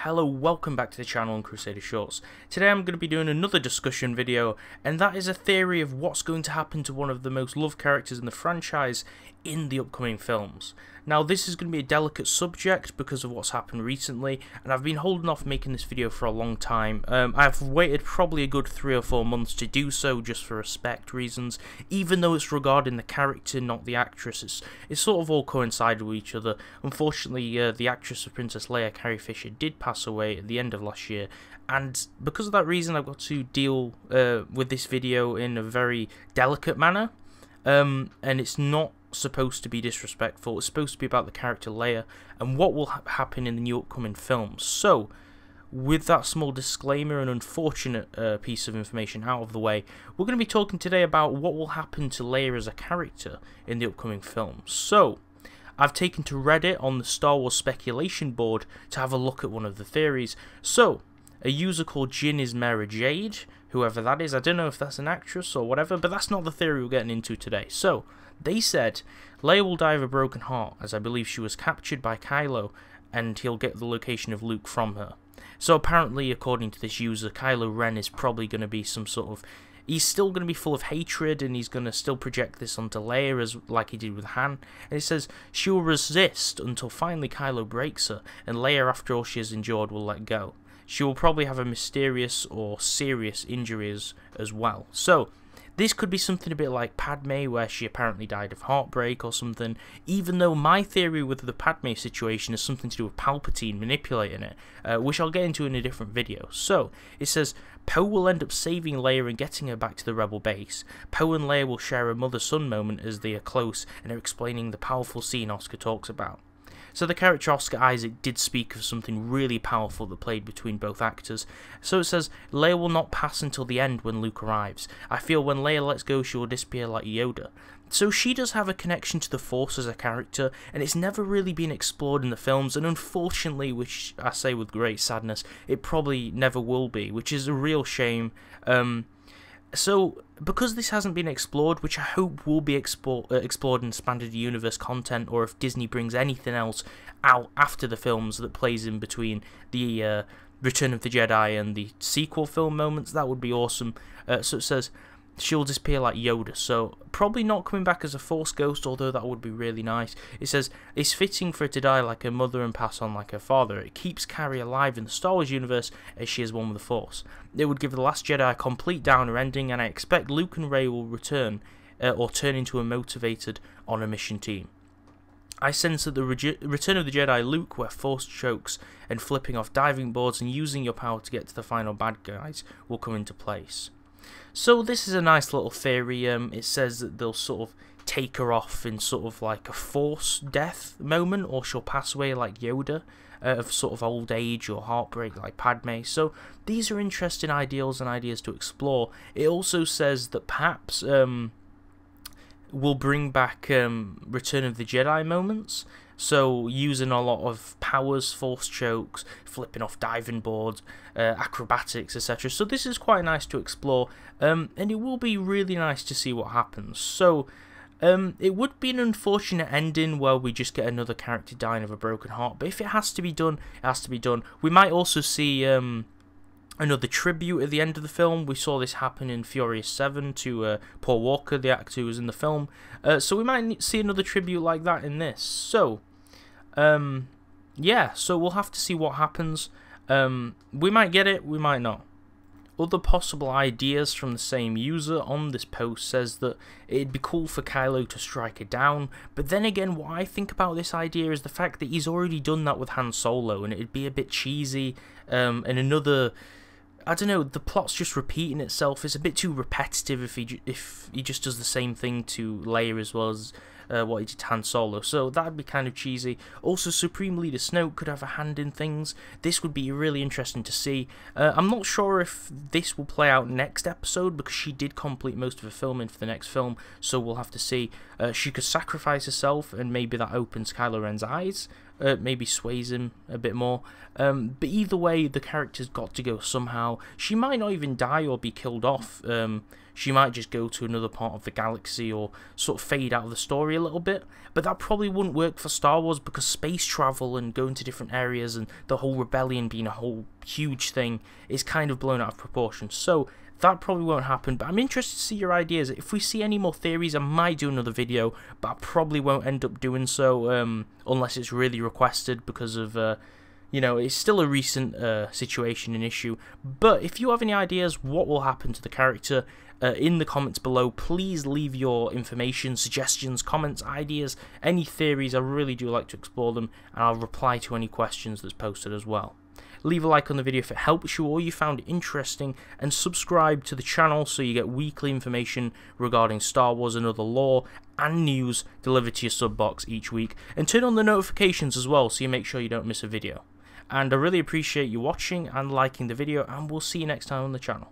Hello, welcome back to the channel on Crusader Shorts. Today I'm going to be doing another discussion video, and that is a theory of what's going to happen to one of the most loved characters in the franchise in the upcoming films. Now this is going to be a delicate subject because of what's happened recently, and I've been holding off making this video for a long time. I've waited probably a good 3 or 4 months to do so just for respect reasons, even though it's regarding the character, not the actress. It's sort of all coincided with each other. Unfortunately, the actress of Princess Leia, Carrie Fisher, did pass away at the end of last year, and because of that reason I've got to deal with this video in a very delicate manner, and it's not supposed to be disrespectful. It's supposed to be about the character Leia and what will happen in the new upcoming films. So with that small disclaimer and unfortunate piece of information out of the way, we're going to be talking today about what will happen to Leia as a character in the upcoming films. So I've taken to Reddit on the Star Wars speculation board to have a look at one of the theories. So a user called Jin is Mara Jade, whoever that is, I don't know if that's an actress or whatever, but that's not the theory we're getting into today. So they said Leia will die of a broken heart, as I believe she was captured by Kylo and he'll get the location of Luke from her. So apparently, according to this user, Kylo Ren is probably going to be some sort of... He's still going to be full of hatred, and he's going to still project this onto Leia as like he did with Han. And it says she will resist until finally Kylo breaks her, and Leia, after all she has endured, will let go. She will probably have a mysterious or serious injuries as well. So this could be something a bit like Padme, where she apparently died of heartbreak or something, even though my theory with the Padme situation is something to do with Palpatine manipulating it, which I'll get into in a different video. So it says Poe will end up saving Leia and getting her back to the Rebel base. Poe and Leia will share a mother-son moment as they are close and are explaining the powerful scene Oscar talks about. So the character Oscar Isaac did speak of something really powerful that played between both actors. So it says, Leia will not pass until the end when Luke arrives. I feel when Leia lets go she will disappear like Yoda. So she does have a connection to the Force as a character, and it's never really been explored in the films, and unfortunately, which I say with great sadness, it probably never will be, which is a real shame. So, because this hasn't been explored, which I hope will be explored in expanded universe content, or if Disney brings anything else out after the films that plays in between the Return of the Jedi and the sequel film moments, that would be awesome. So it says she'll disappear like Yoda, so probably not coming back as a Force ghost, although that would be really nice. It says it's fitting for her to die like her mother and pass on like her father. It keeps Carrie alive in the Star Wars universe as she is one with the Force. It would give The Last Jedi a complete downer ending, and I expect Luke and Rey will return or turn into a motivated on a mission team. I sense that the Return of the Jedi Luke, where Force chokes and flipping off diving boards and using your power to get to the final bad guys, will come into place. So this is a nice little theory. It says that they'll sort of take her off in sort of like a Force death moment, or she'll pass away like Yoda, of sort of old age or heartbreak like Padme. So these are interesting ideals and ideas to explore. It also says that perhaps will bring back Return of the Jedi moments, so using a lot of powers, Force chokes, flipping off diving boards, acrobatics, etc. So this is quite nice to explore, and it will be really nice to see what happens. So it would be an unfortunate ending where we just get another character dying of a broken heart, but if it has to be done, it has to be done. We might also see another tribute at the end of the film. We saw this happen in Furious 7 to Paul Walker, the actor who was in the film. So we might see another tribute like that in this. So, yeah, so we'll have to see what happens. We might get it, we might not. Other possible ideas from the same user on this post says that it'd be cool for Kylo to strike her down, but then again, what I think about this idea is the fact that he's already done that with Han Solo, and it'd be a bit cheesy, and another... I don't know, the plot's just repeating itself. It's a bit too repetitive if he just does the same thing to Leia as well as what he did to Han Solo. So that'd be kind of cheesy. Also, Supreme Leader Snoke could have a hand in things. This would be really interesting to see. I'm not sure if this will play out next episode, because she did complete most of her filming for the next film, so we'll have to see. She could sacrifice herself, and maybe that opens Kylo Ren's eyes, maybe sways him a bit more. But either way, the character's got to go somehow. She might not even die or be killed off. She might just go to another part of the galaxy or sort of fade out of the story a little bit. But that probably wouldn't work for Star Wars, because space travel and going to different areas and the whole rebellion being a whole huge thing is kind of blown out of proportion. So that probably won't happen, but I'm interested to see your ideas. If we see any more theories, I might do another video, but I probably won't end up doing so unless it's really requested, because of you know, it's still a recent situation and issue. But if you have any ideas what will happen to the character, in the comments below, please leave your information, suggestions, comments, ideas, any theories. I really do like to explore them, and I'll reply to any questions that's posted as well. Leave a like on the video if it helps you or you found it interesting, and subscribe to the channel so you get weekly information regarding Star Wars and other lore and news delivered to your sub box each week, and turn on the notifications as well so you make sure you don't miss a video. And I really appreciate you watching and liking the video, and we'll see you next time on the channel.